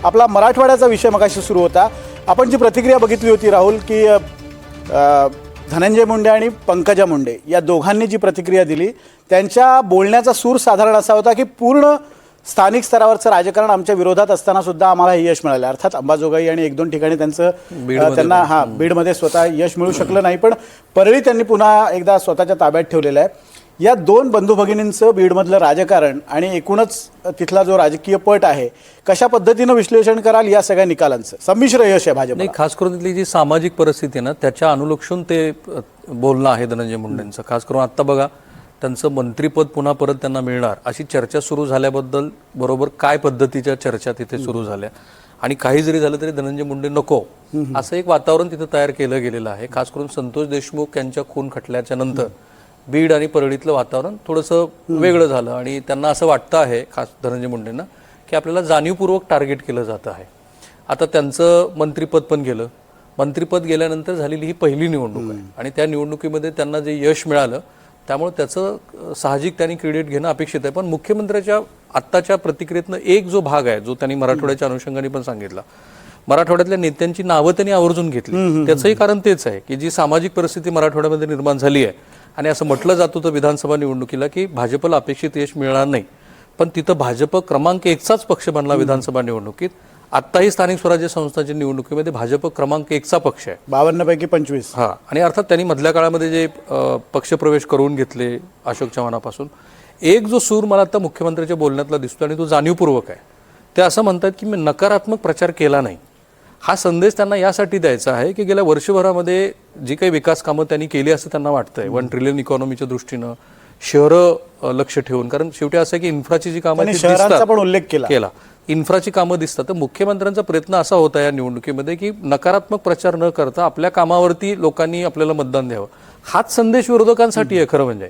आपला मराठवाड्याचा विषय मगाशी सुरू होता. आपण जी प्रतिक्रिया बघितली होती राहुल, की धनंजय मुंडे आणि पंकजा मुंडे या दोघांनी जी प्रतिक्रिया दिली, त्यांच्या बोलण्याचा सूर साधारण असा होता की पूर्ण स्थानिक स्तरावरचं राजकारण आमच्या विरोधात असताना सुद्धा आम्हाला हे यश मिळालं. अर्थात अंबाजोगाई आणि 1-2 ठिकाणी त्यांना बीडमध्ये स्वतः यश मिळू शकलं नाही, पण परळी त्यांनी पुन्हा एकदा स्वतःच्या ताब्यात ठेवलेलं आहे. या 2 बंधू भगिनींचं बीडमधलं राजकारण आणि एकूणच तिथला जो राजकीय पट आहे, कशा पद्धतीनं विश्लेषण कराल या सगळ्या निकालांचं? संमिश्र यश आहे भाजप. नाही, खास करून तिथली जी सामाजिक परिस्थिती ना, त्याच्या अनुलक्षून ते बोलणं आहे धनंजय मुंडेंचं. खास करून आत्ता बघा, त्यांचं मंत्रीपद पुन्हा परत त्यांना मिळणार अशी चर्चा सुरू झाल्याबद्दल बरोबर काय पद्धतीच्या चर्चा तिथे सुरू झाल्या, आणि काही जरी झालं तरी धनंजय मुंडे नको असं एक वातावरण तिथं तयार केलं गेलेलं आहे. खास करून संतोष देशमुख यांच्या खून खटल्याच्या नंतर बीड आणि परळीतलं वातावरण थोडंसं वेगळं झालं, आणि त्यांना असं वाटतं आहे, खास धनंजय मुंडेंना, की आपल्याला जाणीवपूर्वक टार्गेट केलं जातं आहे. आता त्यांचं मंत्रिपद पण गेलं. मंत्रिपद गेल्यानंतर झालेली ही पहिली निवडणूक आहे, आणि त्या निवडणुकीमध्ये त्यांना जे यश मिळालं त्यामुळे त्याचं साहजिक त्यांनी क्रेडिट घेणं अपेक्षित आहे. पण मुख्यमंत्र्याच्या आत्ताच्या प्रतिक्रियेतनं एक जो भाग आहे, जो त्यांनी मराठवाड्याच्या अनुषंगाने पण सांगितला, मराठवाड्यातल्या नेत्यांची नावं त्यांनी आवर्जून घेतली. त्याचंही कारण तेच आहे की जी सामाजिक परिस्थिती मराठवाड्यामध्ये निर्माण झाली आहे, आणि असं म्हटलं जात होतं विधानसभा निवडणुकीला की भाजपला अपेक्षित यश मिळणार नाही, पण तिथं भाजप क्रमांक 1चाच पक्ष बनला विधानसभा निवडणुकीत. आत्ताही स्थानिक स्वराज्य संस्थांच्या निवडणुकीमध्ये भाजप क्रमांक 1चा पक्ष आहे, 52 पैकी 25. आणि अर्थात त्यांनी मधल्या काळामध्ये जे पक्षप्रवेश करून घेतले अशोक चव्हाणापासून, एक जो सूर मला आता मुख्यमंत्र्याच्या बोलण्यातला दिसतो आणि तो जाणीवपूर्वक आहे. ते असं म्हणतात की मी नकारात्मक प्रचार केला नाही. हा संदेश त्यांना यासाठी द्यायचा आहे की गेल्या वर्षभरामध्ये जी काही विकास कामं त्यांनी केली असं त्यांना वाटतंय, 1 ट्रिलियन इकॉनॉमीच्या दृष्टीनं, शहरं लक्ष ठेवून, कारण शेवटी असं आहे की इन्फ्राची जी कामं शहरांचा पण उल्लेख केला, इन्फ्राची कामं दिसतात. तर मुख्यमंत्र्यांचा प्रयत्न असा होता या निवडणुकीमध्ये की नकारात्मक प्रचार न करता आपल्या कामावरती लोकांनी आपल्याला मतदान द्यावं. हाच संदेश विरोधकांसाठी आहे. खरं म्हणजे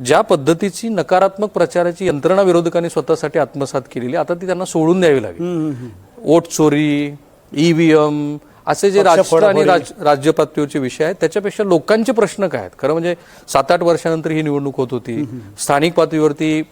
ज्या पद्धतीची नकारात्मक प्रचाराची यंत्रणा विरोधकांनी स्वतःसाठी आत्मसात केलेली, आता ती त्यांना सोडून द्यावी लागेल. वोट चोरी, EVM असे जे राष्ट्र आणि राज्य पातळीवरचे विषय आहेत, त्याच्यापेक्षा लोकांचे प्रश्न काय आहेत. खरं म्हणजे 7-8 वर्षानंतर ही निवडणूक होत होती, स्थानिक पातळीवरती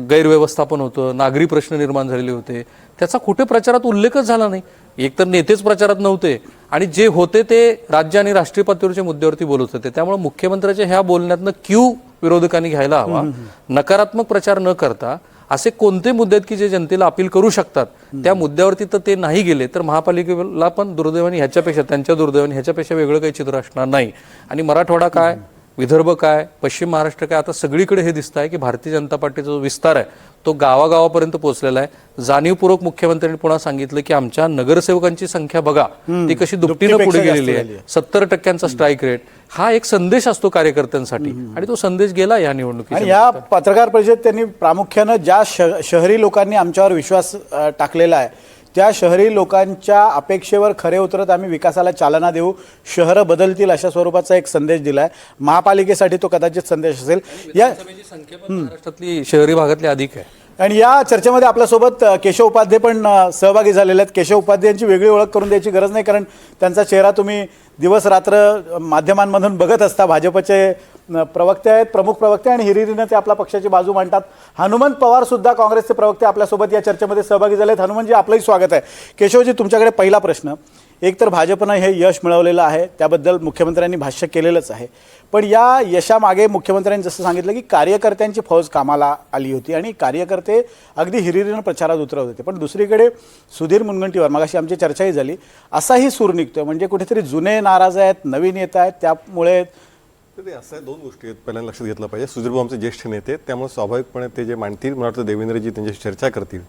गैरव्यवस्थापन होतं, नागरी प्रश्न निर्माण झालेले होते, त्याचा कुठे प्रचारात उल्लेखच झाला नाही. एकतर नेतेच प्रचारात नव्हते, आणि जे होते ते राज्य आणि राष्ट्रीय पातळीवरच्या मुद्द्यावरती बोलत होते. त्यामुळे मुख्यमंत्र्याच्या ह्या बोलण्यातनं क्यू विरोधकांनी घ्यायला हवा. नकारात्मक प्रचार न करता असे कोणते मुद्दे आहेत की जे जनतेला अपील करू शकतात, त्या मुद्द्यावरती तर ते नाही गेले तर महापालिकेला पण दुर्दैवाने ह्याच्यापेक्षा, त्यांच्या दुर्दैवाने ह्याच्यापेक्षा वेगळं काही चित्र असणार नाही. आणि मराठवाडा काय, विदर्भ काय, पश्चिम महाराष्ट्र काय, आता सगळीकडे हे दिसत आहे की भारतीय जनता पार्टीचा जो विस्तार आहे तो गावागावापर्यंत पोहोचलेला आहे. जाणीवपूर्वक मुख्यमंत्र्यांनी पुन्हा सांगितलं की आमच्या नगरसेवकांची संख्या बघा, ती कशी दुपटीनं पुढे गेलेली आहे, 70% स्ट्राईक रेट. हा एक संदेश असतो कार्यकर्त्यांसाठी, आणि तो संदेश गेला या निवडणुकीत. आणि या पत्रकार परिषदेत त्यांनी प्रामुख्यानं ज्या शहरी लोकांनी आमच्यावर विश्वास टाकलेला आहे, त्या शहरी लोकांच्या अपेक्षेवर खरे उतरत आम्ही विकासाला चालना देऊ, शहरं बदलतील अशा स्वरूपाचा एक संदेश दिलाय. महापालिकेसाठी तो कदाचित संदेश असेल. या संख्या पण महाराष्ट्रातली शहरी भागातली अधिक आहे. आणि या चर्चेमध्ये आपल्यासोबत केशव उपाध्ये पण सहभागी झालेले आहेत. केशव उपाध्ये यांची वेगळी ओळख करून द्यायची गरज नाही, कारण त्यांचा चेहरा तुम्ही दिवस रात्र माध्यमांमधून बघत असता. भाजपचे प्रवक्ते आहेत, प्रमुख प्रवक्ते, आणि हिरिरीनं ते आपल्या पक्षाची बाजू मांडतात. हनुमंत पवार सुद्धा काँग्रेसचे प्रवक्ते आपल्यासोबत या चर्चेमध्ये सहभागी झाले आहेत. हनुमंतजी, आपलंही स्वागत आहे. केशवजी, तुमच्याकडे पहिला प्रश्न. एक तर भाजपनं हे यश मिळवलेलं आहे, त्याबद्दल मुख्यमंत्र्यांनी भाष्य केलेलंच आहे, पण या यशामागे मुख्यमंत्र्यांनी जसं सांगितलं की कार्यकर्त्यांची फौज कामाला आली होती आणि कार्यकर्ते अगदी हिरिरीनं प्रचारात उतरत होते. पण दुसरीकडे सुधीर मुनगंटीवार, मगाशी आमची चर्चाही झाली, असाही सूर निघतोय, म्हणजे कुठेतरी जुने नाराज आहेत, नवीन येत आहेत, त्यामुळे ते असं आहे. 2 गोष्टी आहेत, पहिल्यांदा लक्षात घेतलं पाहिजे. सुधीर भाऊ आमचे ज्येष्ठ नेते, त्यामुळे स्वाभाविकपणे ते जे मांडतील, मला वाटतं देवेंद्रजी त्यांच्याशी चर्चा करतील,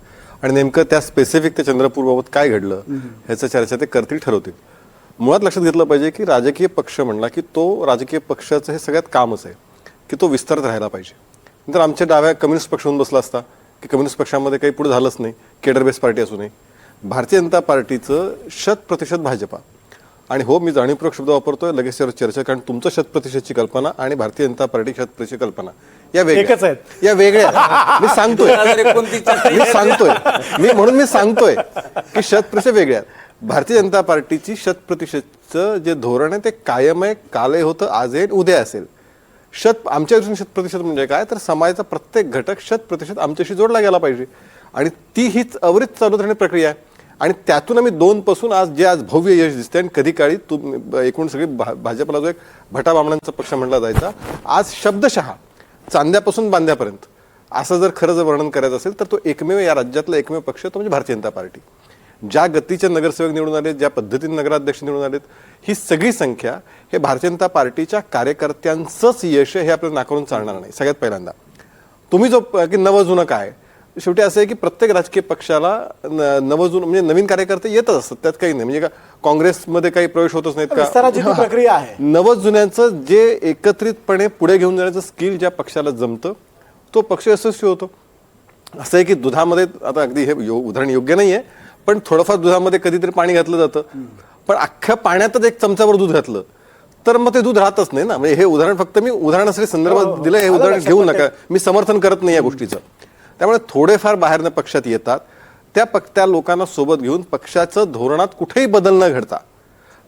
आणि नेमकं त्या स्पेसिफिक त्या चंद्रपूरबाबत काय घडलं ह्याचं चर्चा ते करतील, ठरवतील. मुळात लक्षात घेतलं पाहिजे की राजकीय पक्ष म्हणला की तो राजकीय पक्षाचं हे सगळ्यात कामच आहे की तो विस्तारत राहायला पाहिजे. नंतर आमच्या डाव्या कम्युनिस्ट पक्ष होऊन बसला असता की कम्युनिस्ट पक्षामध्ये काही पुढे झालंच नाही, केडर बेस पार्टी असू नये. भारतीय जनता पार्टीचं 100% भाजपा, आणि हो, मी जाणीवपूर्वक शब्द वापरतोय, लगेच त्यावर चर्चा, कारण तुमचं 100%ची कल्पना आणि भारतीय जनता पार्टी 100%ची कल्पना या वेगळ्याच आहेत, या वेगळ्या. मी सांगतोय म्हणून मी सांगतोय की 100% वेगळ्या. भारतीय जनता पार्टीची 100%चं जे धोरण आहे ते कायम आहे, कालही होतं, आज आहे, उद्या असेल. आमच्या दृष्टीने 100% म्हणजे काय, तर समाजाचा प्रत्येक घटक 100% आमच्याशी जोडला गेला पाहिजे, आणि ती हीच अविरत चालू राहण्याची प्रक्रिया आहे. आणि त्यातून आम्ही 2 पासून आज भव्य यश दिसते. आणि कधी काळी एकूण सगळी भाजपला जो एक भटा बामणांचा पक्ष म्हणला जायचा, आज शब्दशः चांद्यापासून बांद्यापर्यंत असं जर खरं जर वर्णन करायचं असेल तर तो एकमेव या राज्यातला एकमेव पक्ष तो म्हणजे भारतीय जनता पार्टी. ज्या गतीचे नगरसेवक निवडून आले, ज्या पद्धतीने नगराध्यक्ष निवडून आलेत, ही सगळी संख्या हे भारतीय जनता पार्टीच्या कार्यकर्त्यांचंच यश हे आपल्याला नाकारून चालणार नाही. सगळ्यात पहिल्यांदा तुम्ही जो की नवं जुनं काय, शेवटी असं आहे की प्रत्येक राजकीय पक्षाला नवं जुनं म्हणजे नवीन कार्यकर्ते येतच असतात, त्यात काही नाही. म्हणजे का काँग्रेसमध्ये काही प्रवेश होतच नाहीत का, विस्ताराची ती प्रक्रिया आहे. नवं जुन्यांचं जे एकत्रितपणे पुढे घेऊन जाण्याचं स्किल ज्या पक्षाला जमतं तो पक्ष यशस्वी होतो. असं आहे की दुधामध्ये, आता अगदी हे उदाहरण योग्य नाहीये, पण थोडंफार दुधामध्ये कधीतरी पाणी घातलं जातं, पण अख्ख्या पाण्यातच एक चमचाभर दूध घातलं तर मग ते दूध राहतच नाही ना. म्हणजे हे उदाहरण फक्त मी उदाहरणासाठी संदर्भात दिलं, हे उदाहरण घेऊ नका, मी समर्थन करत नाही या गोष्टीचं. त्यामुळे थोडेफार बाहेरनं पक्षात येतात, त्या लोकांना सोबत घेऊन पक्षाचं धोरणात कुठेही बदल न घडता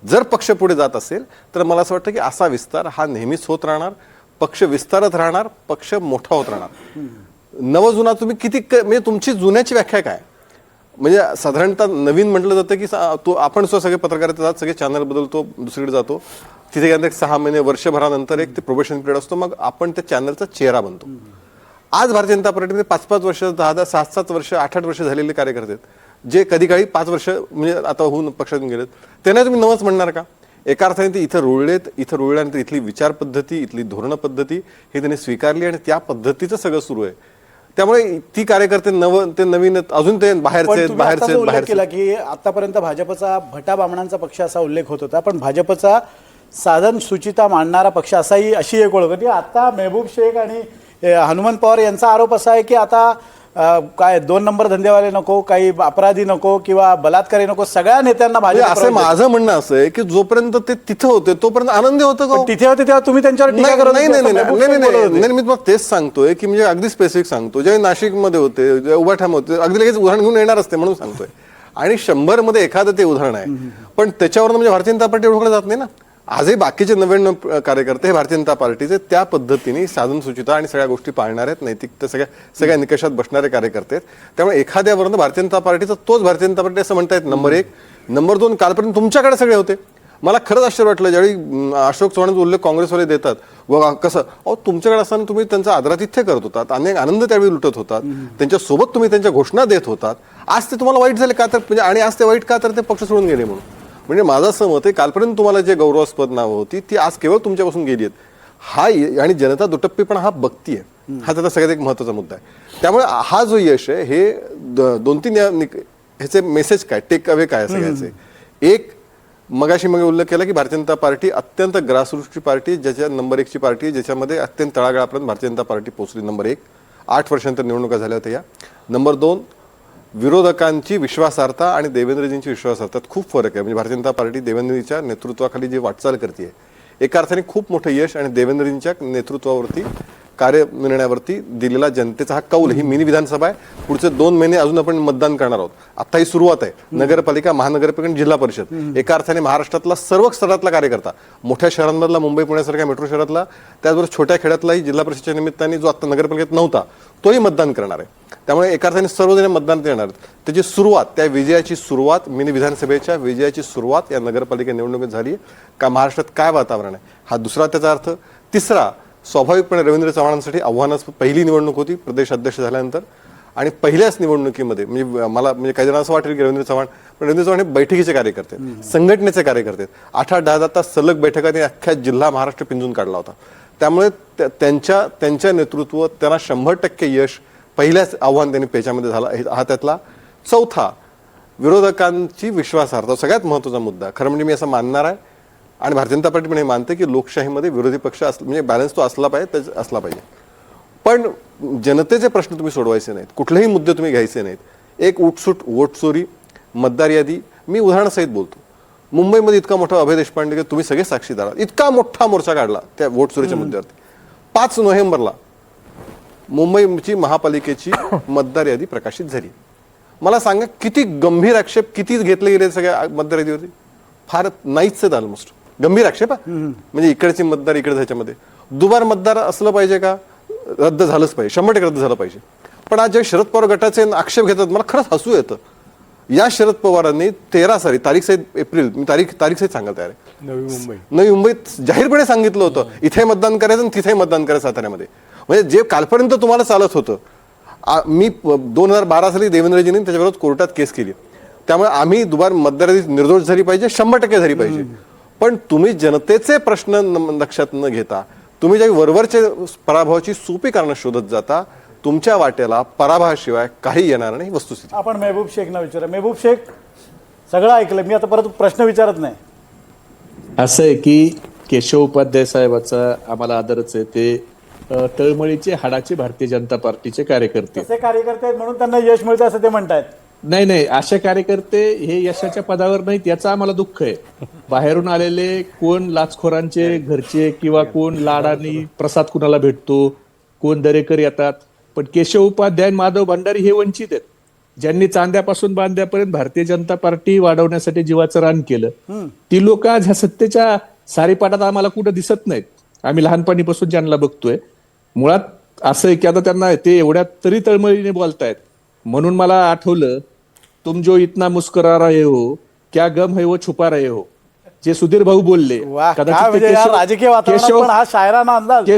जर पक्ष पुढे जात असेल तर मला असं वाटतं की असा विस्तार हा नेहमीच होत राहणार, पक्ष विस्तारत राहणार, पक्ष मोठा होत राहणार. नव जुना तुम्ही किती म्हणजे तुमची जुन्याची व्याख्या काय, म्हणजे साधारणतः नवीन म्हटलं जातं की तो आपण सगळे पत्रकारिता जात, सगळे चॅनल बदलतो, दुसरीकडे जातो, तिथे गेल्यानंतर 6 महिने वर्षभरानंतर एक ते प्रोबेशन पिरियड असतो, मग आपण त्या चॅनलचा चेहरा बनतो. आज भारतीय जनता पार्टीमध्ये 5-5 वर्ष, 10-10, 7-7 वर्ष, 8-8 वर्ष झालेले कार्यकर्ते आहेत, जे कधी काळी 5 वर्ष म्हणजे आता होऊन पक्षातून गेलेत, त्यांना तुम्ही नवंच म्हणणार का? एका अर्थाने ते इथं रुळल्यानंतर इथली विचार पद्धती, इथली धोरण पद्धती हे त्यांनी स्वीकारली आणि त्या पद्धतीचं सगळं सुरू आहे. त्यामुळे ती कार्यकर्ते नवीन अजून ते बाहेरचे केला की आतापर्यंत भाजपचा भटा बामणांचा पक्ष असा उल्लेख होत होता, पण भाजपचा साधन सुचिता मांडणारा पक्ष अशी एक ओळख होती. आता मेहबूब शेख आणि हनुमंत पवार यांचा आरोप असा आहे की आता काय 2 नंबर धंदेवाले नको, काही अपराधी नको किंवा बलात्कारी नको, सगळ्या नेत्यांना भाजप. असं माझं म्हणणं असं आहे की जोपर्यंत ते तिथं होते तोपर्यंत आनंदी होतं का? तिथे होते तेव्हा तुम्ही त्यांच्यावर टीका करत नाही, मी तुम्हाला तेच सांगतोय की म्हणजे अगदी स्पेसिफिक सांगतो, ज्यावेळी नाशिकमध्ये होते, उभाठामध्ये होते, अगदी लगेच उदाहरण घेऊन येणार असते म्हणून सांगतोय. आणि 100 मध्ये एखादं ते उदाहरण आहे, पण त्याच्यावर म्हणजे भारतीय जनता पार्टी ओळखलं जात नाही ना. आजही बाकीचे 99 कार्यकर्ते हे भारतीय जनता पार्टीचे त्या पद्धतीने साधन सुचिता आणि सगळ्या गोष्टी पाळणार आहेत, नैतिकता सगळ्या निकषात बसणारे कार्यकर्ते आहेत. त्यामुळे एखाद्यावरून भारतीय जनता पार्टीचा तोच भारतीय जनता पार्टी असं म्हणतायत. नंबर 1. नंबर 2, कालपर्यंत तुमच्याकडे सगळे होते. मला खरंच आश्चर्य वाटलं ज्यावेळी अशोक चव्हाणांचा उल्लेख काँग्रेसवाले देतात, व कसं तुमच्याकडे असताना तुम्ही त्यांचा आदरातिथ्य करत होतात, अनेक आनंद त्यावेळी लुटत होतात, त्यांच्यासोबत तुम्ही त्यांच्या घोषणा देत होतात. आज ते तुम्हाला वाईट झाले का तर म्हणजे, आणि आज ते वाईट का तर ते पक्ष सोडून गेले म्हणून. म्हणजे माझं असं मत आहे कालपर्यंत तुम्हाला जे गौरवास्पद नावं होती ती आज केवळ तुमच्यापासून गेली आहेत. हा आणि जनता दुटप्पीपणा हा बघतीये, हा त्याचा सगळ्यात एक महत्त्वाचा मुद्दा आहे. त्यामुळे हा जो यश आहे हे 2-3 ह्याचे मेसेज काय, टेक अवे काय सगळ्याचे. एक, मगाशी उल्लेख केला की भारतीय जनता पार्टी अत्यंत ग्रासरूटची पार्टी, ज्याच्या नंबर 1ची पार्टी, ज्याच्यामध्ये अत्यंत तळागाळापर्यंत भारतीय जनता पार्टी पोहोचली. नंबर 1, 8 वर्षांतर निवडणुका झाल्या होत्या या. नंबर 2, विरोधकांची विश्वासार्हता आणि देवेंद्रजींची विश्वासार्हता खूप फरक आहे. म्हणजे भारतीय जनता पार्टी देवेंद्रजींच्या नेतृत्वाखाली जी वाटचाल करते एका अर्थाने खूप मोठं यश आणि देवेंद्रजींच्या नेतृत्वावरती कार्यनिर्णयावरती दिलेला जनतेचा हा कौल. ही मिनी विधानसभा आहे, पुढचे 2 महिने अजून आपण मतदान करणार आहोत. आता ही सुरुवात आहे. नगरपालिका, महानगरपालिका आणि जिल्हा परिषद, एका अर्थाने महाराष्ट्रातला सर्व स्तरातला कार्यकर्ता, मोठ्या शहरांमधला, मुंबई पुण्यासारख्या मेट्रो शहरातला, त्याचबरोबर छोट्या खेड्यातलाही जिल्हा परिषदेच्या निमित्ताने जो आता नगरपालिकेत नव्हता तोही मतदान करणार आहे. त्यामुळे एका अर्थाने सर्वजण मतदान देणार आहेत. त्याची सुरुवात, त्या विजयाची सुरुवात, मिनी विधानसभेच्या विजयाची सुरुवात या नगरपालिका निवडणुकीत झाली का महाराष्ट्रात काय वातावरण आहे हा दुसरा त्याचा अर्थ. तिसरा, स्वाभाविकपणे रवींद्र चव्हाणांसाठी आव्हानास्पद पहिली निवडणूक होती प्रदेश अध्यक्ष झाल्यानंतर, आणि पहिल्याच निवडणुकीमध्ये म्हणजे मला म्हणजे काही जणांना असं वाटेल की रवींद्र चव्हाण हे बैठकीचे कार्यकर्ते, संघटनेचे कार्यकर्ते, 8-10 तास सलग बैठकांनी अख्ख्या जिल्हा महाराष्ट्र पिंजून काढला होता. त्यामुळे त्यांच्या नेतृत्व त्यांना 100% यश पहिल्याच आव्हान त्यांनी पेचामध्ये झाला, हा त्यातला. चौथा, विरोधकांची विश्वासार्हता, सगळ्यात महत्त्वाचा मुद्दा. खरं म्हणजे मी असं मानणार आहे आणि भारतीय जनता पार्टी पण हे मानते की लोकशाहीमध्ये विरोधी पक्ष म्हणजे बॅलन्स तो असला पाहिजे. पण जनतेचे प्रश्न तुम्ही सोडवायचे नाहीत, कुठलेही मुद्दे तुम्ही घ्यायचे नाहीत. एक उठसूट वोट चोरी, मतदार यादी, मी उदाहरणासहित बोलतो. मुंबईमध्ये इतका मोठा अभय देशपांडे, तुम्ही सगळे साक्षीदार आहात, इतका मोठा मोर्चा काढला त्या वोट चोरीच्या मुद्द्यावरती. 5 नोव्हेंबरला मुंबईची महापालिकेची मतदार यादी प्रकाशित झाली. मला सांगा किती गंभीर आक्षेप किती घेतले गेले सगळ्या मतदार यादीवरती? फार नाहीच आहेत ऑलमोस्ट. गंभीर आक्षेप म्हणजे इकडचे मतदार इकडे ह्याच्यामध्ये. दुबार मतदार असलं पाहिजे का? रद्द झालंच पाहिजे, 100% रद्द झालं पाहिजे. पण आज जे शरद पवार गटाचे आक्षेप घेतात मला खरंच हसू येतं. या शरद पवारांनी 13 साली तारीख सहित एप्रिल मी तारीख सहित सांगायला तयार आहे, नवी मुंबईत जाहीरपणे सांगितलं होतं इथे मतदान करायचं आणि तिथे मतदान करायचं साताऱ्यामध्ये. म्हणजे जे कालपर्यंत तुम्हाला चालत होतं, मी 2012 साली देवेंद्रजींनी त्याच्याविरोधात कोर्टात केस केली. त्यामुळे आम्ही दुबार मतदाराची निर्दोष झाली पाहिजे, 100% झाली पाहिजे. पण तुम्ही जनतेचे प्रश्न लक्षात न घेता तुम्ही ज्या वरवरचे पराभवाची सोपी कारणं शोधत जाता, तुमच्या वाट्याला पराभवाशिवाय काही येणार नाही वस्तुस्थिती. आपण मेहबूब शेखना विचारा. मेहबूब शेख, सगळं ऐकलं मी, आता परत प्रश्न विचारत नाही. असं आहे की केशव उपाध्याय साहेबाचा आम्हाला आदरच आहे. ते तळमळीचे हाडाचे भारतीय जनता पार्टीचे कार्यकर्ते. तसे कार्यकर्ते आहेत म्हणून त्यांना यश मिळतं असं ते म्हणतायत. नाही, असे कार्यकर्ते हे यशाच्या पदावर नाहीत, याचं आम्हाला दुःख आहे. बाहेरून आलेले कोण लाचखोरांचे घरचे किंवा कोण लाडानी प्रसाद कुणाला भेटतो, कोण दरेकर येतात. पण केशव उपाध्याय, माधव भंडारी हे वंचित आहेत, ज्यांनी चांद्यापासून बांध्यापर्यंत भारतीय जनता पार्टी वाढवण्यासाठी जीवाचं रान केलं. ती लोक आज ह्या सत्तेच्या सारीपाटात आम्हाला कुठं दिसत नाहीत. आम्ही लहानपणीपासून ज्यांना बघतोय. मुळात असं आहे की आता त्यांना ते एवढ्या तरी तळमळीने बोलतायत. म्हणून मला आठवलं, तुम जो इतना मुस्कुरा रहे हो क्या गम है वो छुपा रहे हो, जे सुधीर भाऊ बोलले. वाह, काय म्हणजे या राजकीय वातावरणात पण हा शायराना अंदाज.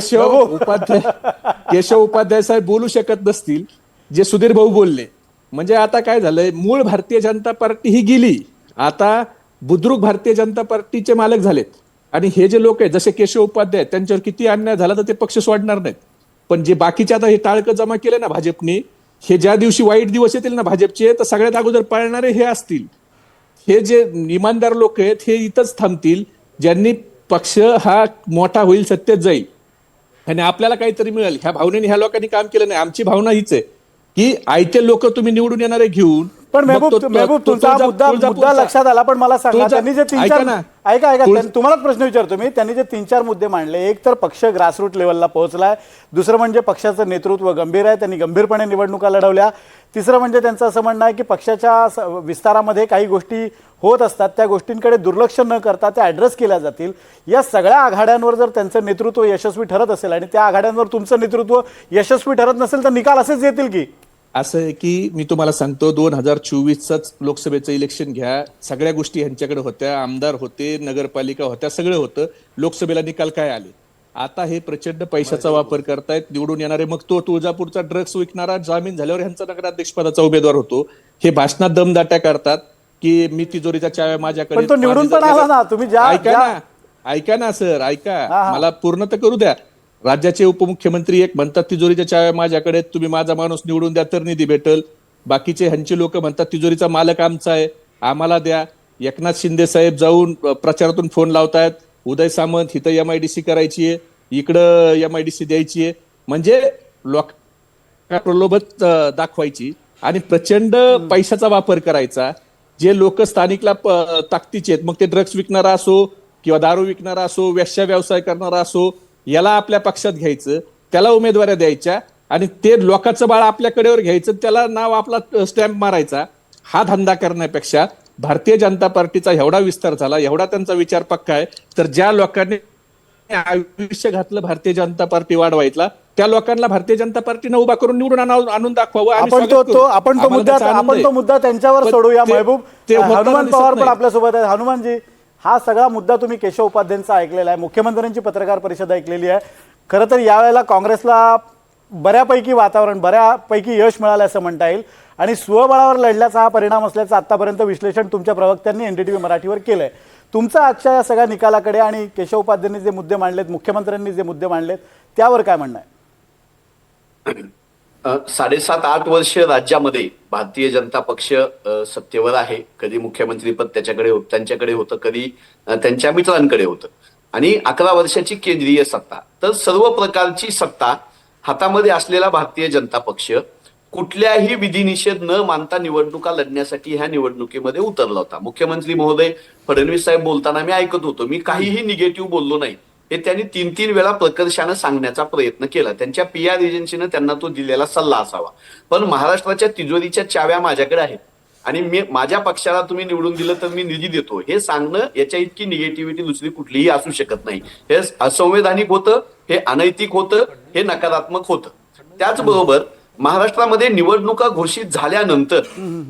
केशव उपाध्याय साहेब बोलू शकत नसतील जे सुधीर भाऊ बोलले. म्हणजे आता काय झालंय, मूळ भारतीय जनता पार्टी ही गेली, आता बुद्रुक भारतीय जनता पार्टीचे मालक झालेत. आणि हे जे लोक आहेत जसे केशव उपाध्याय, त्यांच्यावर किती अन्याय झाला तर ते पक्ष सोडणार नाहीत. पण जे बाकीचे आता हे टाळकं जमा केले ना भाजपने, हे ज्या दिवशी वाईट दिवस येतील ना भाजपचे, तर सगळ्यात अगोदर पाळणारे हे असतील. हे जे इमानदार लोक आहेत हे इथंच थांबतील, ज्यांनी पक्ष हा मोठा होईल, सत्तेत जाईल आणि आपल्याला काहीतरी मिळेल ह्या भावनेने ह्या लोकांनी काम केलं नाही. आमची भावना हीच आहे की आयते लोक तुम्ही निवडून येणारे घेऊन. पण मेहबूब तुमचा मुद्दा लक्षात आला. पण मला सांगा, त्यांनी जे 3-4 ऐका तुम्हालाच प्रश्न विचारतो मी. त्यांनी जे 3-4 मुद्दे मांडले, एक तर पक्ष ग्रासरूट लेवलला पोहोचलाय, दुसरं म्हणजे पक्षाचं नेतृत्व गंभीर आहे, त्यांनी गंभीरपणे निवडणुका लढवल्या, तिसरं म्हणजे त्यांचं असं म्हणणं आहे की पक्षाच्या विस्तारामध्ये काही गोष्टी होत असतात, त्या गोष्टींकडे दुर्लक्ष न करता त्या ॲड्रेस केल्या जातील. या सगळ्या आघाड्यांवर जर त्यांचं नेतृत्व यशस्वी ठरत असेल आणि त्या आघाड्यांवर तुमचं नेतृत्व यशस्वी ठरत नसेल तर निकाल असेच येतील की? असं आहे की मी तुम्हाला सांगतो, 2024च लोकसभेचं इलेक्शन घ्या, सगळ्या गोष्टी ह्यांच्याकडे होत्या, आमदार होते, नगरपालिका होत्या, सगळं होतं. लोकसभेला निकाल काय आले? आता हे प्रचंड पैशाचा वापर करतायत निवडून येणारे. मग तो तुळजापूरचा ड्रग्स विकणारा जामीन झाल्यावर ह्यांचा नगराध्यक्षपदाचा उमेदवार होतो. हे भाषणात दमदाट्या करतात की मी तिजोरीच्या चाव्या माझ्याकडे. पण तो निवडून पण आला ना. तुम्ही ऐका ना सर, ऐका, मला पूर्ण तर करू द्या. राज्याचे उपमुख्यमंत्री एक म्हणतात तिजोरीच्या चाव्या माझ्याकडे, तुम्ही माझा माणूस निवडून द्या तर निधी भेटल. बाकीचे ह्यांचे लोक म्हणतात तिजोरीचा मालक आमचा आहे, आम्हाला द्या. एकनाथ शिंदे साहेब जाऊन प्रचारातून फोन लावतायत, उदय सामंत इथं MIDC करायची आहे, इकडं MIDC द्यायची आहे. म्हणजे लोक प्रलोभत दाखवायची आणि प्रचंड पैशाचा वापर करायचा. जे लोक स्थानिकला ताकदीचे आहेत, मग ते ड्रग्स विकणारा असो किंवा दारू विकणारा असो, वेश्या व्यवसाय करणारा असो, याला आपल्या पक्षात घ्यायचं, त्याला उमेदवाऱ्या द्यायच्या आणि ते लोकांचं बाळ आपल्या कडेवर घ्यायचं, त्याला नाव आपला स्टॅम्प मारायचा. हा धंदा करण्यापेक्षा भारतीय जनता पार्टीचा एवढा विस्तार झाला, एवढा त्यांचा विचार पक्का आहे, तर ज्या लोकांनी आयुष्य घातलं भारतीय जनता पार्टी वाढवायला, त्या लोकांना भारतीय जनता पार्टीनं उभा करून निवडून आणून दाखवावं. आपण तो मुद्दा त्यांच्यावर सोडूया. मेहबूब, हनुमान पवार पण आपल्यासोबत आहे. हनुमानजी, हा सगळा मुद्दा तुम्ही केशव उपाध्यायांचा ऐकलेला आहे, मुख्यमंत्र्यांची पत्रकार परिषद ऐकलेली आहे. खरं तर यावेळेला काँग्रेसला बऱ्यापैकी यश मिळालं असं म्हणता येईल आणि स्वबळावर लढल्याचा हा परिणाम असल्याचं आतापर्यंत विश्लेषण तुमच्या प्रवक्त्यांनी NDTV मराठीवर केलंय. तुमचं आजच्या या सगळ्या निकालाकडे आणि केशव उपाध्यायांनी जे मुद्दे मांडलेत, मुख्यमंत्र्यांनी जे मुद्दे मांडलेत, त्यावर काय म्हणणं आहे? 7.5-8 वर्ष राज्यामध्ये भारतीय जनता पक्ष सत्तेवर आहे. कधी मुख्यमंत्रीपद त्यांच्याकडे होतं, कधी त्यांच्या मित्रांकडे होतं आणि 11 वर्षाची केंद्रीय सत्ता. तर सर्व प्रकारची सत्ता हातामध्ये असलेला भारतीय जनता पक्ष कुठल्याही विधिनिषेध न मानता निवडणुका लढण्यासाठी ह्या निवडणुकीमध्ये उतरला होता. मुख्यमंत्री महोदय फडणवीस साहेब बोलताना मी ऐकत होतो, मी काहीही निगेटिव्ह बोललो नाही. हे त्यांनी 3-3 वेळा प्रकर्षानं सांगण्याचा प्रयत्न केला. त्यांच्या PR एजन्सीनं त्यांना तो दिलेला सल्ला असावा. पण महाराष्ट्राच्या तिजोरीच्या चाव्या माझ्याकडे आहेत आणि माझ्या पक्षाला तुम्ही निवडून दिलं तर मी निधी देतो, हे सांगणं याच्या इतकी निगेटिव्हिटी दुसरी कुठलीही असू शकत नाही. हे असंवैधानिक होतं, हे अनैतिक होतं, हे नकारात्मक होतं. त्याचबरोबर महाराष्ट्रामध्ये निवडणुका घोषित झाल्यानंतर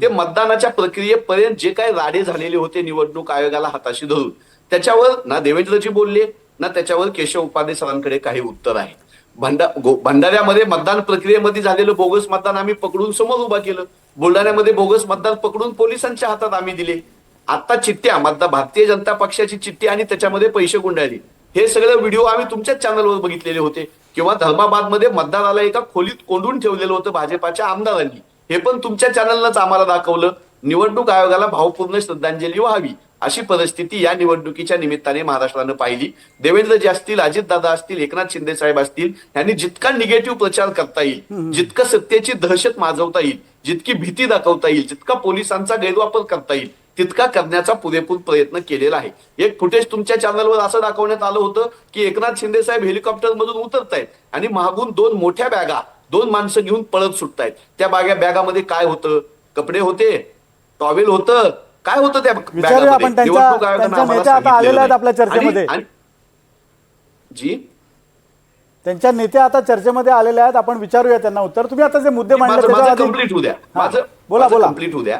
ते मतदानाच्या प्रक्रियेपर्यंत जे काही राडे झालेले होते निवडणूक आयोगाला हाताशी धरून, त्याच्यावर ना देवेंद्रजी बोलले ना त्याच्यावर केशव उपाध्ये सरांकडे काही उत्तर आहे. भंडाऱ्यामध्ये मतदान प्रक्रियेमध्ये झालेलं बोगस मतदान आम्ही पकडून समोर उभा केलं. बुलढाण्यामध्ये बोगस मतदान पकडून पोलिसांच्या हातात आम्ही दिले. आता चिठ्ठ्या भारतीय जनता पक्षाची चिठ्ठी आणि त्याच्यामध्ये पैसे गुंडाळले, हे सगळे व्हिडिओ आम्ही तुमच्याच चॅनलवर बघितलेले होते. किंवा धर्माबादमध्ये मतदाराला एका खोलीत कोंडून ठेवलेलं होतं भाजपाच्या आमदारांनी, हे पण तुमच्या चॅनलनंच आम्हाला दाखवलं. निवडणूक आयोगाला भावपूर्ण श्रद्धांजली व्हावी अशी परिस्थिती या निवडणुकीच्या निमित्ताने महाराष्ट्रानं पाहिली. देवेंद्रजी असतील, अजितदादा असतील, एकनाथ शिंदे साहेब असतील, यांनी जितका निगेटिव्ह प्रचार करता येईल, जितकं सत्तेची दहशत माजवता येईल, जितकी भीती दाखवता येईल, जितका पोलिसांचा गैरवापर करता येईल, तितका करण्याचा पुरेपूर प्रयत्न केलेला आहे. एक फुटेज तुमच्या चॅनलवर असं दाखवण्यात आलं होतं की एकनाथ शिंदे साहेब हेलिकॉप्टर मधून उतरतायत आणि मागून 2 मोठ्या बॅगा 2 माणसं घेऊन पळत सुटतायत. त्या बॅगामध्ये काय होतं? कपडे होते, टॉवेल होतं, काय होतं त्या विचारूया आपण त्यांच्या नेते आता आलेले आहेत आपल्या चर्चेमध्ये. जी, त्यांच्या नेते आता चर्चेमध्ये आलेले आहेत, आपण विचारूया त्यांना उत्तर. तुम्ही आता जे मुद्दे मांडले माझं कंप्लीट होऊ द्या, बोला बोला, कंप्लीट होऊ द्या,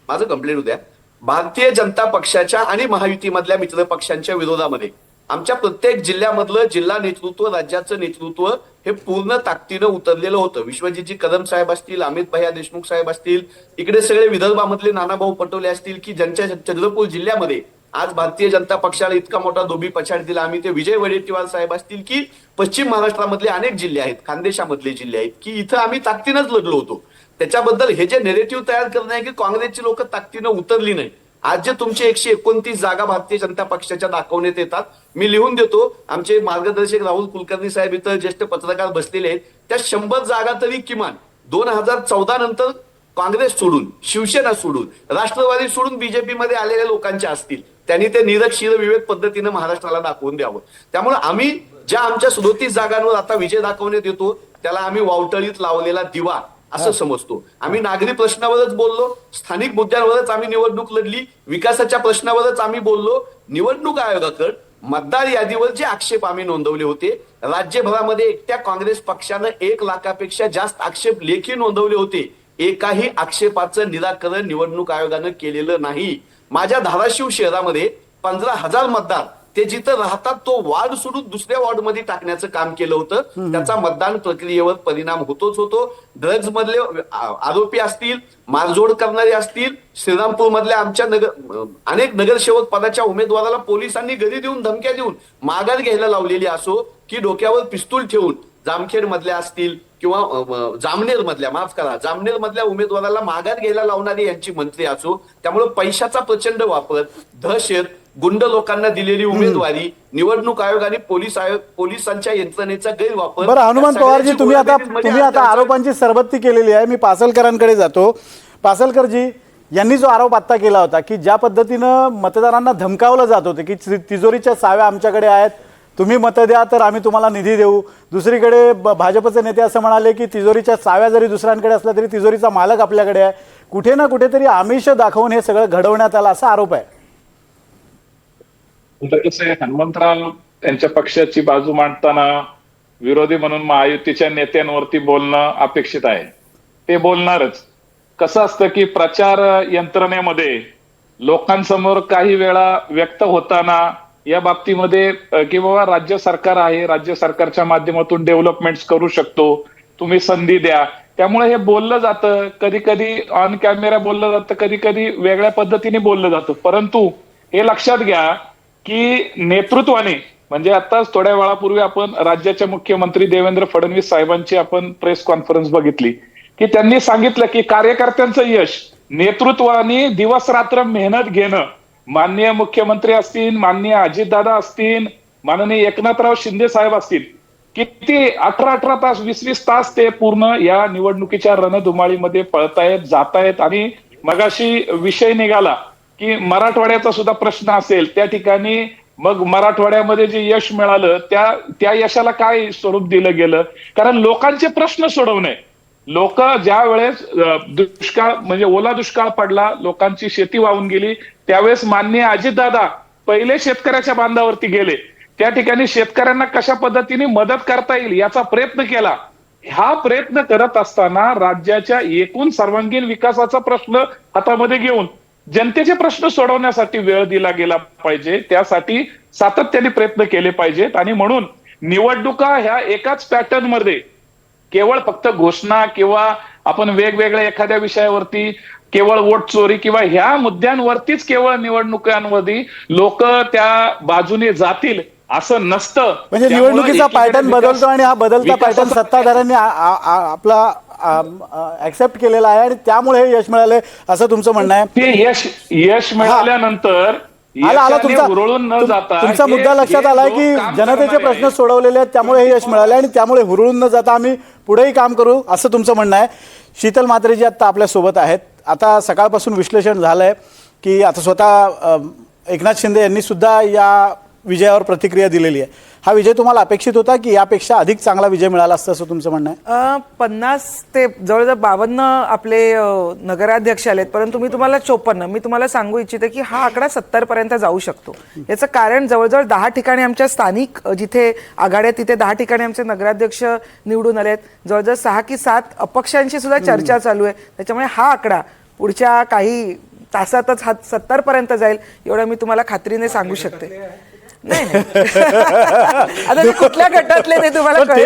माझं कंप्लीट होऊ द्या. भारतीय जनता पक्षाच्या आणि महायुतीमधल्या मित्र पक्षांच्या विरोधामध्ये आमच्या प्रत्येक जिल्ह्यामधलं जिल्हा नेतृत्व, राज्याचं नेतृत्व हे पूर्ण ताकदीनं उतरलेलं होतं. विश्वजितजी कदम साहेब असतील, अमित भैया देशमुख साहेब असतील, इकडे सगळे विदर्भामधले नानाभाऊ पटोले असतील, की ज्यांच्या चंद्रपूर जिल्ह्यामध्ये आज भारतीय जनता पक्षाला इतका मोठा धोबी पछाड दिला आम्ही, ते विजय वडेट्टीवार साहेब असतील, की पश्चिम महाराष्ट्रामधले अनेक जिल्हे आहेत, खानदेशामधले जिल्हे आहेत, की इथं आम्ही ताकदीनंच लढलो होतो. त्याच्याबद्दल हे जे नेरेटिव्ह तयार करणं आहे की काँग्रेसची लोक ताकदीनं उतरली नाही, आज जे तुमचे 129 जागा भारतीय जनता पक्षाच्या दाखवण्यात येतात, मी लिहून देतो, आमचे मार्गदर्शक राहुल कुलकर्णी साहेब इतर ज्येष्ठ पत्रकार बसलेले आहेत, त्या 100 जागा तरी किमान 2014 नंतर काँग्रेस सोडून, शिवसेना सोडून, राष्ट्रवादी सोडून बीजेपी मध्ये आलेल्या लोकांच्या असतील. त्यांनी ते निरक्षीर विवेक पद्धतीनं महाराष्ट्राला दाखवून द्यावं. त्यामुळे आम्ही ज्या आमच्या 37 जागांवर आता विजय दाखवण्यात येतो त्याला आम्ही वावटळीत लावलेला दिवा असं समजतो. आम्ही नागरी प्रश्नावरच बोललो, स्थानिक मुद्द्यांवरच आम्ही निवडणूक लढली, विकासाच्या प्रश्नावरच आम्ही बोललो. निवडणूक आयोगाकडे मतदार यादीवर जे आक्षेप आम्ही नोंदवले होते, राज्यभरामध्ये एकट्या काँग्रेस पक्षानं 1 लाखापेक्षा जास्त आक्षेप लेखी नोंदवले होते, एकाही आक्षेपाचं निराकरण निवडणूक आयोगानं केलेलं नाही. माझ्या धाराशिव शहरामध्ये 15,000 मतदार ते जिथं राहतात तो वॉर्ड सोडून दुसऱ्या वॉर्ड मध्ये टाकण्याचं काम केलं होतं. त्याचा मतदान प्रक्रियेवर परिणाम होतोच होतो. ड्रग्ज मधले आरोपी असतील, मारझोड करणारे असतील, श्रीरामपूर मधल्या आमच्या अनेक नगरसेवक पदाच्या उमेदवाराला पोलिसांनी घरी देऊन धमक्या देऊन माघार घ्यायला लावलेली असो, की डोक्यावर पिस्तूल ठेवून जामखेड मधल्या असतील किंवा जामनेर मधल्या उमेदवाराला माघार घ्यायला लावणारी यांची मंत्री असो. त्यामुळे पैशाचा प्रचंड वापर, दहशत, गुंड लोकांना दिलेली उमेदवारी, निवडणूक आयोग आणि पोलिसांच्या यंत्रणेचा गैरवापर. बरं हनुमान पवारजी, तुम्ही आता आरोपांची सरबत्ती केलेली आहे. मी पासलकरांकडे जातो. पासलकरजी, यांनी जो आरोप आता केला होता की ज्या पद्धतीनं मतदारांना धमकावलं जात होतं की तिजोरीच्या चाव्या आमच्याकडे आहेत, तुम्ही मतं द्या तर आम्ही तुम्हाला निधी देऊ. दुसरीकडे भाजपचे नेते असं म्हणाले की तिजोरीच्या चाव्या जरी दुसऱ्यांकडे असल्या तरी तिजोरीचा मालक आपल्याकडे आहे. कुठे ना कुठेतरी आमिष दाखवून हे सगळं घडवण्यात आलं असा आरोप आहे. कसं आहे, हनुमंतराव त्यांच्या पक्षाची बाजू मांडताना विरोधी म्हणून महायुतीच्या नेत्यांवरती बोलणं अपेक्षित आहे. ते बोलणारच. कसं असतं की प्रचार यंत्रणेमध्ये लोकांसमोर काही वेळा व्यक्त होताना या बाबतीमध्ये की बाबा राज्य सरकार आहे, राज्य सरकारच्या माध्यमातून डेव्हलपमेंट्स करू शकतो, तुम्ही संधी द्या, त्यामुळे हे बोललं जातं. कधी कधी ऑन कॅमेरा बोललं जातं, कधी कधी वेगळ्या पद्धतीने बोललं जातं. परंतु हे लक्षात घ्या की नेतृत्वाने, म्हणजे आताच थोड्या वेळापूर्वी आपण राज्याचे मुख्यमंत्री देवेंद्र फडणवीस साहेबांची आपण प्रेस कॉन्फरन्स बघितली की त्यांनी सांगितलं की कार्यकर्त्यांचं यश नेतृत्वाने दिवस रात्र मेहनत घेणं, माननीय मुख्यमंत्री असतील, माननीय अजितदादा असतील, माननीय एकनाथराव शिंदे साहेब असतील, किती 18 तास 20 तास ते पूर्ण या निवडणुकीच्या रणधुमाळीमध्ये पळतायत, जातायत. आणि मगाशी विषय निघाला की मराठवाड्याचा सुद्धा प्रश्न असेल, त्या ठिकाणी मग मराठवाड्यामध्ये जे यश मिळालं त्या यशाला काय स्वरूप दिलं गेलं? कारण लोकांचे प्रश्न सोडवणे. लोक ज्या वेळेस दुष्काळ म्हणजे ओला दुष्काळ पडला, लोकांची शेती वाहून गेली, त्यावेळेस माननीय अजितदादा पहिले शेतकऱ्याच्या बांधावरती गेले, त्या ठिकाणी शेतकऱ्यांना कशा पद्धतीने मदत करता येईल याचा प्रयत्न केला. हा प्रयत्न करत असताना राज्याच्या एकूण सर्वांगीण विकासाचा प्रश्न हातामध्ये घेऊन जनतेचे प्रश्न सोडवण्यासाठी वेळ दिला गेला पाहिजे. त्यासाठी सातत्याने प्रयत्न केले पाहिजेत आणि म्हणून निवडणुका ह्या एकाच पॅटर्न मध्ये केवळ फक्त घोषणा किंवा आपण वेगवेगळ्या एखाद्या विषयावरती केवळ वोट चोरी किंवा ह्या मुद्द्यांवरतीच केवळ निवडणुकांमध्ये लोक त्या बाजूने जातील असं नसतं. म्हणजे त्यामुळं निवडणुकीचा एकीकडे पॅटर्न बदलतो आणि हा बदलता पॅटर्न विकासाचा- सत्ताधाऱ्यांनी आपला ऍक्सेप्ट केलेला आहे आणि त्यामुळे हे यश मिळाले असं तुमचं म्हणणं आहे. ते यश मिळाल्यानंतर आला यशाने हुरळून न जाता तुमचा हे- मुद्दा लक्षात हे आला लोक की काम जनतेचे करणारे प्रश्न आहेत. सोडवलेले आहेत त्यामुळे हे यश मिळाले आणि त्यामुळे हुरळून न जाता आम्ही पुढेही काम करू असं तुमचं म्हणणं आहे. शीतल म्हात्रेजी आत्ता आपल्यासोबत आहेत. आता सकाळपासून विश्लेषण झालंय की आता स्वतः एकनाथ शिंदे यांनी सुद्धा या विजयावर प्रतिक्रिया दिलेली आहे. हा विजय तुम्हाला अपेक्षित होता की यापेक्षा अधिक चांगला विजय मिळाला असता असं तुमचं म्हणणं आहे? 50 ते जवळजवळ 52 आपले नगराध्यक्ष आलेत, परंतु मी तुम्हाला 54, मी तुम्हाला सांगू इच्छिते की हा आकडा 70 पर्यंत जाऊ शकतो. याचं कारण जवळजवळ 10 ठिकाणी आमच्या स्थानिक जिथे आघाड्या तिथे 10 ठिकाणी आमचे नगराध्यक्ष निवडून आलेत. जवळजवळ 6 की 7 अपक्षांची सुद्धा चर्चा चालू आहे. त्याच्यामुळे हा आकडा पुढच्या काही तासातच हा 70 पर्यंत जाईल एवढं मी तुम्हाला खात्रीने सांगू शकते. नाही आता ते कुठल्या गटातले ते तुम्हाला पण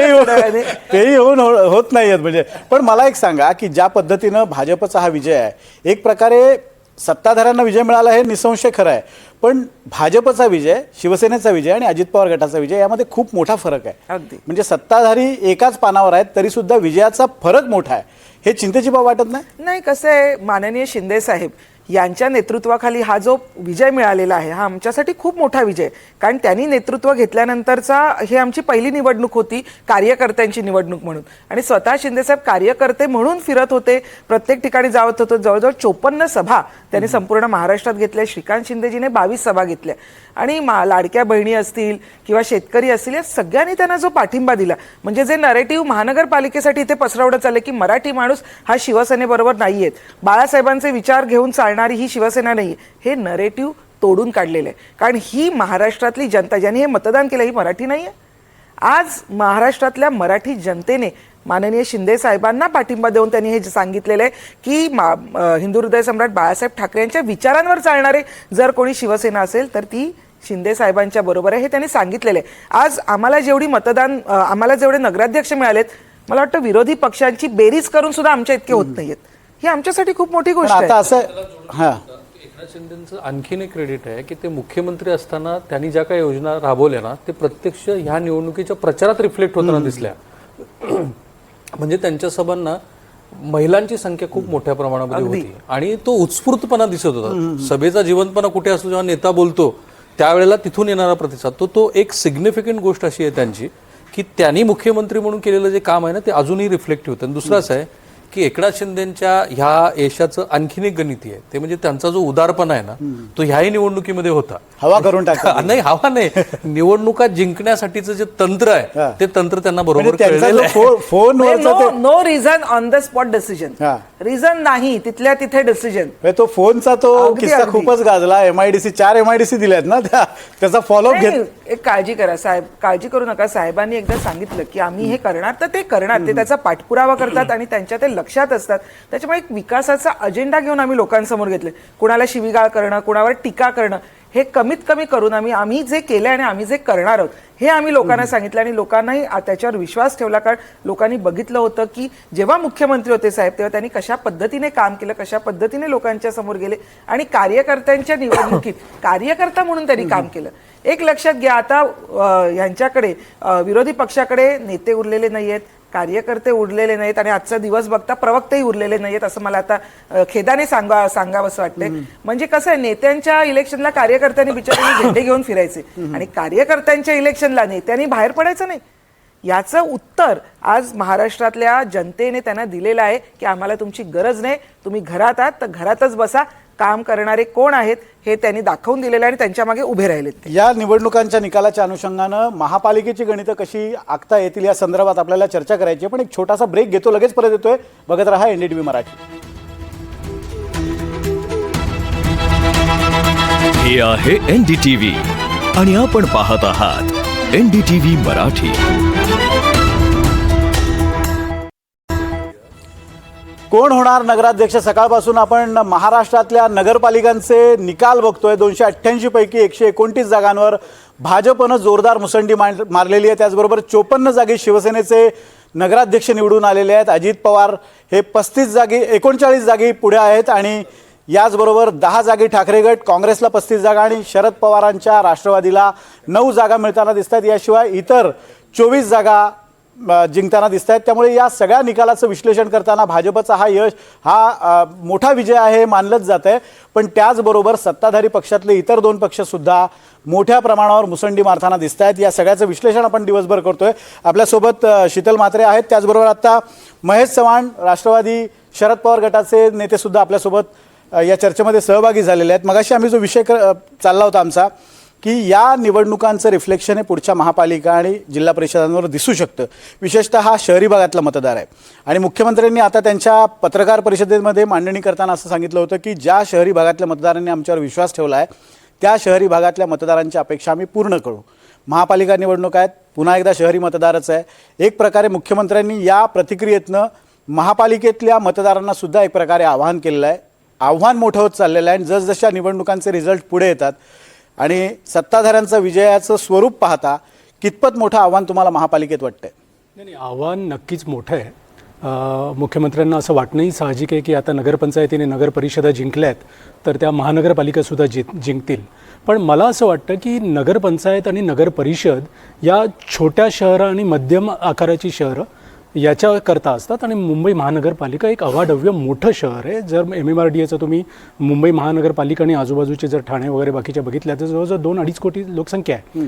तेही होत नाहीयेत म्हणजे. पण मला एक सांगा की ज्या पद्धतीनं भाजपचा हा विजय आहे, एक प्रकारे सत्ताधाऱ्यांना विजय मिळाला हे निसंशय खरं आहे, पण भाजपचा विजय, शिवसेनेचा विजय आणि अजित पवार गटाचा विजय यामध्ये खूप मोठा फरक आहे. अगदी. म्हणजे सत्ताधारी एकाच पानावर आहेत तरी सुद्धा विजयाचा फरक मोठा आहे. हे चिंतेची बाब वाटत नाही? नाही, कसं आहे, माननीय शिंदे साहेब यांच्या नेतृत्वाखाली हा जो विजय मिळालेला आहे हा आमच्यासाठी खूप मोठा विजय. कारण त्यांनी नेतृत्व घेतल्यानंतरचा ही आमची पहिली निवडणूक होती कार्यकर्त्यांची निवडणूक म्हणून, आणि स्वतः शिंदेसाहेब कार्यकर्ते म्हणून फिरत होते, प्रत्येक ठिकाणी जात होतो. जवळजवळ 54 सभा त्यांनी संपूर्ण महाराष्ट्रात घेतल्या. श्रीकांत शिंदेजीने 22 सभा घेतल्या आणि लाडक्या बहिणी असतील किंवा शेतकरी असतील या सगळ्यांनी त्यांना जो पाठिंबा दिला, म्हणजे जे नरेटिव्ह महानगरपालिकेसाठी इथे पसरवण्यात चालले की मराठी माणूस हा शिवसेनेबरोबर नाहीयेत, बाळासाहेबांचे विचार घेऊन चालणारी ही शिवसेना नाही, हे नरेटिव्ह तोडून काढलेलं आहे. कारण ही महाराष्ट्रातली जनता ज्यांनी हे मतदान केलं ही मराठी नाही आहे. आज महाराष्ट्रातल्या मराठी जनतेने माननीय शिंदे साहेबांना पाठिंबा देऊन त्यांनी हे सांगितलेलं आहे की हिंदू हृदय सम्राट बाळासाहेब ठाकरे यांच्या विचारांवर चालणारे जर कोणी शिवसेना असेल तर ती शिंदे साहेबांच्या बरोबर आहे, हे त्यांनी सांगितलेलं आहे. आज आम्हाला जेवढे नगराध्यक्ष मिळालेत, मला वाटतं विरोधी पक्षांची बेरीज करून सुद्धा आमच्या इतके होत नाहीयेत. ही आमच्यासाठी खूप मोठी गोष्ट आता आहे. असं हां एकनाथ शिंदेचं आणखीन एक क्रेडिट आहे की ते मुख्यमंत्री असताना त्यांनी ज्या काही योजना राबवल्या ना ते प्रत्यक्ष ह्या निवडणुकीच्या प्रचारात रिफ्लेक्ट होताना दिसल्या. म्हणजे त्यांच्या सभांना महिलांची संख्या खूप मोठ्या प्रमाणामध्ये होती आणि तो उत्स्फूर्तपणा दिसत होता. सभेचा जिवंतपणा कुठे असतो, जेव्हा नेता बोलतो त्यावेळेला तिथून येणारा प्रतिसाद तो एक सिग्निफिकंट गोष्ट अशी आहे त्यांची की त्यांनी मुख्यमंत्री म्हणून केलेलं जे काम आहे ना ते अजूनही रिफ्लेक्टिव्ह होतं. आणि दुसरं असं आहे की एकनाथ शिंदेच्या ह्या यशाचं आणखीन एक गणिती आहे, ते म्हणजे त्यांचा जो उदारपणा आहे ना तो ह्याही निवडणुकीमध्ये होता. हवा करून टाका नाही, हवा नाही, निवडणुका जिंकण्यासाठीचं जे तंत्र आहे ते तंत्र त्यांना बरोबर कळलेलं आहे. फोनवर no reason on the spot decision, reason नाही तिथल्या तिथे डिसिजन. तो फोनचा तो अगदी, किस्सा अगदी. खूपच गाजला. MIDC 4 MIDC दिल्यात ना, त्याचा फॉलोअप घेत. एक काळजी करा साहेब, काळजी करू नका. साहेबांनी एकदा सांगितलं की आम्ही हे करणार तर ते करणार, ते त्याचा पाठपुरावा करतात आणि त्यांच्या ते लक्षात असतात. त्याच्यामुळे एक विकासाचा अजेंडा घेऊन आम्ही लोकांसमोर घेतले. कुणाला शिवीगाळ करणं, कुणावर टीका करणं हे कमीत कमी करून आम्ही जे केलंय आणि आम्ही जे करणार आहोत हे आम्ही लोकांना सांगितलं आणि लोकांनाही त्याच्यावर विश्वास ठेवला. कारण लोकांनी बघितलं होतं की जेव्हा मुख्यमंत्री होते साहेब तेव्हा त्यांनी कशा पद्धतीने काम केलं, कशा पद्धतीने लोकांच्या समोर गेले आणि कार्यकर्त्यांच्या निवडणुकीत कार्यकर्ता म्हणून त्यांनी काम केलं. एक लक्षात घ्या, आता यांच्याकडे विरोधी पक्षाकडे नेते उरलेले नाहीयेत, कार्यकर्ते उरलेले नाहीत आणि आजचा दिवस बघता प्रवक्तेही उरलेले नाहीयेत असं मला आता खेदाने सांगावंसं वाटतंय. म्हणजे कसं आहे, नेत्यांच्या इलेक्शनला कार्यकर्त्यांनी बिचारांनी झेंडे घेऊन फिरायचे आणि कार्यकर्त्यांच्या इलेक्शनला नेत्यांनी बाहेर पडायचं नाही. याचं उत्तर आज महाराष्ट्रातल्या जनतेने त्यांना दिलेलं आहे की आम्हाला तुमची गरज नाही, तुम्ही घरात आहात तर घरातच बसा, काम करणारे कोण आहेत हे त्यांनी दाखवून दिलेलं आणि त्यांच्या मागे उभे राहिलेत. या निवडणुकांच्या निकालाच्या अनुषंगानं महापालिकेची गणितं कशी आखता येतील या संदर्भात आपल्याला चर्चा करायची आहे. पण एक छोटासा ब्रेक घेतो, लगेच परत येतोय. बघत रहा NDTV मराठी. हे आहे NDTV आणि आपण पाहत आहात NDTV मराठी. कोण होणार नगराध्यक्ष? सकाळपासून आपण महाराष्ट्रातल्या नगरपालिकांचे निकाल बघतोय. 288 पैकी 129 जागांवर भाजपनं जोरदार मुसंडी मारलेली आहे. त्याचबरोबर 54 जागी शिवसेनेचे नगराध्यक्ष निवडून आलेले आहेत. अजित पवार हे 39 जागी पुढे आहेत आणि याचबरोबर 10 जागी ठाकरे गट, काँग्रेसला 35 जागा आणि शरद पवारांच्या राष्ट्रवादीला 9 जागा मिळताना दिसत आहेत. याशिवाय इतर 24 जागा जिंकताना दिसत आहेत. त्यामुळे या सगळ्या निकालाचं विश्लेषण करताना भाजपचा हा मोठा विजय आहे मानलंच जात आहे. पण त्याचबरोबर सत्ताधारी पक्षातले इतर 2 पक्षसुद्धा मोठ्या प्रमाणावर मुसंडी मारताना दिसत आहेत. या सगळ्याचं विश्लेषण आपण दिवसभर करतोय. आपल्यासोबत शीतल म्हात्रे आहेत. त्याचबरोबर आता महेश चव्हाण, राष्ट्रवादी शरद पवार गटाचे नेतेसुद्धा आपल्यासोबत या चर्चेमध्ये सहभागी झालेले आहेत. मगाशी आम्ही जो विषय चालला होता आमचा, की या निवडणुकांचं रिफ्लेक्शन हे पुढच्या महापालिका आणि जिल्हा परिषदांवर दिसू शकतं. विशेषतः हा शहरी भागातला मतदार आहे. आणि मुख्यमंत्र्यांनी आता त्यांच्या पत्रकार परिषदेमध्ये मांडणी करताना असं सांगितलं होतं की ज्या शहरी भागातल्या मतदारांनी आमच्यावर विश्वास ठेवला आहे त्या शहरी भागातल्या मतदारांच्या अपेक्षा आम्ही पूर्ण करू. महापालिका निवडणूक आहेत, पुन्हा एकदा शहरी मतदारच आहे. एक प्रकारे मुख्यमंत्र्यांनी या प्रतिक्रियेतनं महापालिकेतल्या मतदारांना सुद्धा एक प्रकारे आवाहन केलेलं आहे. आव्हान मोठं होत चाललेलं आहे आणि जसजशा निवडणुकांचे रिझल्ट पुढे येतात आणि सत्ताधाऱ्यांचं विजयाचं स्वरूप पाहता कितपत मोठं आव्हान तुम्हाला महापालिकेत वाटतंय? नाही, आव्हान नक्कीच मोठं आहे. मुख्यमंत्र्यांना असं वाटणंही साहजिक आहे की आता नगरपंचायतीने नगर परिषदा जिंकल्या आहेत तर त्या महानगरपालिकासुद्धा जिंकतील. पण मला असं वाटतं की नगरपंचायत आणि नगर परिषद या छोट्या शहरं आणि मध्यम आकाराची शहरं याच्याकरता असतात आणि मुंबई महानगरपालिका एक अवाढव्य मोठं शहर आहे. जर MMRDAचं तुम्ही मुंबई महानगरपालिका आणि आजूबाजूचे जर ठाणे वगैरे बाकीच्या बघितल्या तर जवळजवळ 2-2.5 कोटी लोकसंख्या आहे.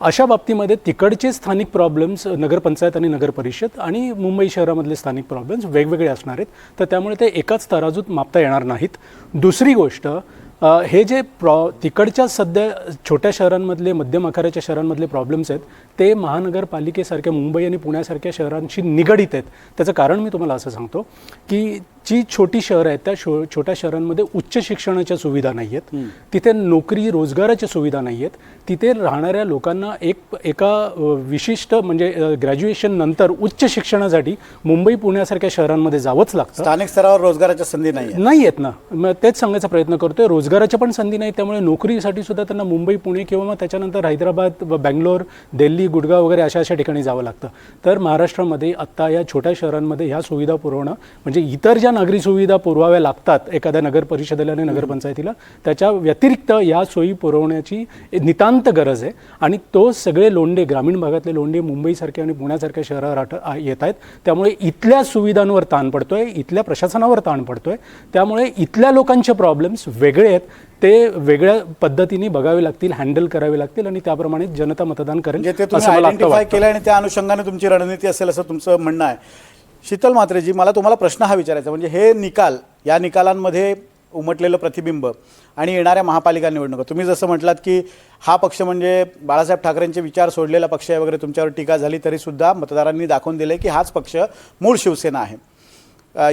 अशा बाबतीमध्ये तिकडचे स्थानिक प्रॉब्लेम्स नगरपंचायत आणि नगर परिषद आणि मुंबई शहरामधले स्थानिक प्रॉब्लेम्स वेगवेगळे असणार आहेत. तर त्यामुळे ते एकाच तराजूत मापता येणार नाहीत. दुसरी गोष्ट, हे जे तिकडच्या सध्या छोट्या शहरांमधले मध्यम आकाराच्या शहरांमधले प्रॉब्लेम्स आहेत ते महानगरपालिकेसारख्या मुंबई आणि पुण्यासारख्या शहरांशी निगडीत आहेत. त्याचं कारण मी तुम्हाला असं सांगतो की जी छोटी शहरं आहेत त्या छोट्या शहरांमध्ये उच्च शिक्षणाच्या सुविधा नाही आहेत, तिथे नोकरी रोजगाराच्या सुविधा नाही आहेत, तिथे राहणाऱ्या लोकांना एका विशिष्ट म्हणजे ग्रॅज्युएशन नंतर उच्च शिक्षणासाठी मुंबई पुण्यासारख्या शहरांमध्ये जावंच लागतं. स्थानिक स्तरावर रोजगाराच्या संधी नाही आहेत ना. मग तेच सांगायचा प्रयत्न करतोय. रोजगाराच्या पण संधी नाही, त्यामुळे नोकरीसाठी सुद्धा त्यांना मुंबई पुणे किंवा मग त्याच्यानंतर हैदराबाद, बेंगलोर, दिल्ली, गुडगाव वगैरे अशा ठिकाणी जावं लागतं. तर महाराष्ट्रामध्ये आत्ता या छोट्या शहरांमध्ये ह्या सुविधा पुरवणं म्हणजे इतर ज्या नागरी सुविधा पुरवाव्या लागतात एखाद्या नगर परिषदेला आणि नगरपंचायतीला त्याच्या व्यतिरिक्त या सोयी पुरवण्याची नितांत गरज आहे. आणि तो सगळे लोंढे, ग्रामीण भागातले लोंढे मुंबईसारख्या आणि पुण्यासारख्या शहरात येत आहेत. त्यामुळे इथल्या सुविधांवर ताण पडतोय, इथल्या प्रशासनावर ताण पडतोय. त्यामुळे इथल्या लोकांचे प्रॉब्लेम्स वेगळे आहेत, ते वेगळ्या पद्धतीने बघावे लागतील, हँडल करावे लागतील आणि त्याप्रमाणे जनता मतदान करेल असं मला वाटतं. आणि त्या अनुषंगाने तुमची रणनीती असेल असं तुमचं म्हणणं आहे. शीतल म्हात्रेजी, मला तुम्हाला प्रश्न हा विचारायचा, म्हणजे हे निकाल, या निकालांमध्ये उमटलेलं प्रतिबिंब आणि येणाऱ्या महापालिका निवडणुका, तुम्ही जसं म्हटलात की हा पक्ष म्हणजे बाळासाहेब ठाकरेंचे विचार सोडलेला पक्ष आहे वगैरे, तुमच्यावर टीका झाली तरीसुद्धा मतदारांनी दाखवून दिले की हाच पक्ष मूळ शिवसेना आहे.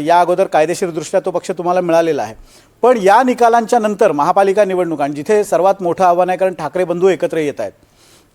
या अगोदर कायदेशीरदृष्ट्या तो पक्ष तुम्हाला मिळालेला आहे. पण या निकालांच्या नंतर महापालिका निवडणुका, जिथे सर्वात मोठं आव्हान आहे कारण ठाकरे बंधू एकत्र येत आहेत,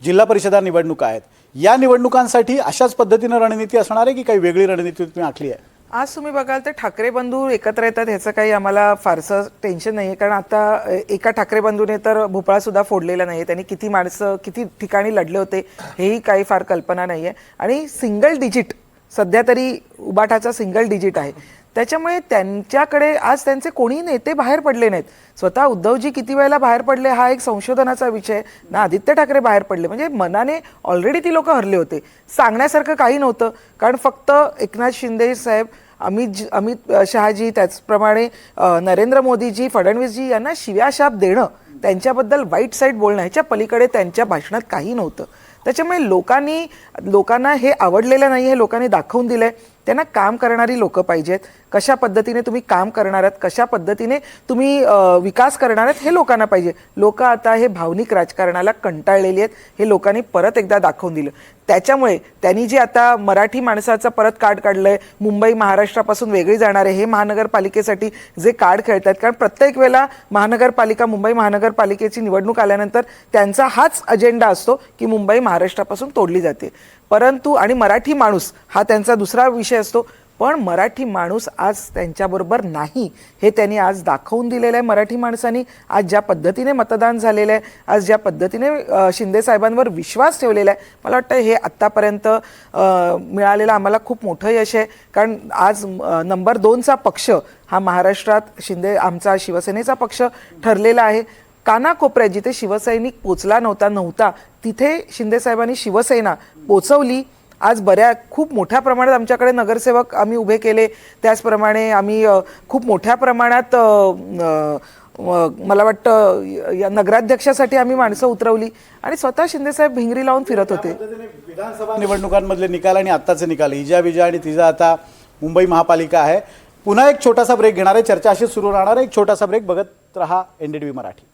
जिल्हा परिषदा निवडणुका आहेत, या निवडणुकांसाठी अशाच पद्धतीनं रणनीती असणार आहे की काही वेगळी रणनीती तुम्ही आखली आहे? आज तुम्ही बघाल तर ठाकरे बंधू एकत्र येतात ह्याचं काही आम्हाला फारसं टेन्शन नाही आहे. कारण आता एका ठाकरे बंधूने तर भोपाळा सुद्धा फोडलेला नाही आहे. त्यांनी किती माणसं किती ठिकाणी लढले होते हेही काही फार कल्पना नाही आहे. आणि सिंगल डिजिट सध्या तरी उबाठाचा सिंगल डिजिट आहे. त्याच्यामुळे त्यांच्याकडे आज त्यांचे कोणी नेते बाहेर पडले नाहीत. स्वतः उद्धवजी किती वेळेला बाहेर पडले हा एक संशोधनाचा विषय ना. आदित्य ठाकरे बाहेर पडले म्हणजे मनाने ऑलरेडी ती लोक हरले होते. सांगण्यासारखं काही नव्हतं, कारण फक्त एकनाथ शिंदे साहेब, अमित शहाजी, त्याचप्रमाणे नरेंद्र मोदीजी, फडणवीसजी यांना शिव्याशाप देणं, त्यांच्याबद्दल वाईट साईड बोलणं, ह्याच्या पलीकडे त्यांच्या भाषणात काही नव्हतं. त्याच्यामुळे लोकांना हे आवडलेलं नाही, हे लोकांनी दाखवून दिलंय. त्यांना काम करणारी लोकं पाहिजेत. कशा पद्धतीने तुम्ही काम करणार आहात, कशा पद्धतीने तुम्ही विकास करणार आहात हे लोकांना पाहिजे. लोक आता हे भावनिक राजकारणाला कंटाळलेली आहेत, हे लोकांनी परत एकदा दाखवून दिलं. त्याच्यामुळे त्यांनी जे आता मराठी माणसाचं परत कार्ड काढलंय, मुंबई महाराष्ट्रापासून वेगळी जाणार आहे, हे महानगरपालिकेसाठी जे कार्ड खेळतात, कारण प्रत्येक वेळेला महानगरपालिका, मुंबई महानगरपालिकेची निवडणूक आल्यानंतर त्यांचा हाच अजेंडा असतो की मुंबई महाराष्ट्रापासून तोडली जाते. परंतु आणि मराठी माणूस हा त्यांचा दुसरा विषय असतो. पण मराठी माणूस आज त्यांच्याबरोबर नाही हे त्यांनी आज दाखवून दिलेलं आहे. मराठी माणसांनी आज ज्या पद्धतीने मतदान झालेलं आहे, आज ज्या पद्धतीने शिंदे साहेबांवर विश्वास ठेवलेला आहे, मला वाटतं हे आत्तापर्यंत मिळालेलं आम्हाला खूप मोठं यश आहे. कारण आज नंबर 2चा पक्ष हा महाराष्ट्रात शिंदे आमचा शिवसेनेचा पक्ष ठरलेला आहे. कानाकोपऱ्यात जिथे शिवसैनिक पोचला नव्हता तिथे शिंदे साहेबांनी शिवसेना पोचवली. आज खूप मोठ्या प्रमाणात आमच्याकडे नगरसेवक आम्ही उभे केले. त्याचप्रमाणे आम्ही खूप मोठ्या प्रमाणात मला वाटतं या नगराध्यक्षासाठी आम्ही माणसं उतरवली आणि स्वतः शिंदेसाहेब भिंगरी लावून फिरत होते. विधानसभा निवडणुकांमधले निकाल आणि आत्ताचे निकाल, इजा विजा आणि तिजा आता मुंबई महापालिका आहे. पुन्हा एक छोटासा ब्रेक घेणार आहे. चर्चा अशीच सुरू राहणार आहे. एक छोटासा ब्रेक बघत रहा NDTV मराठी.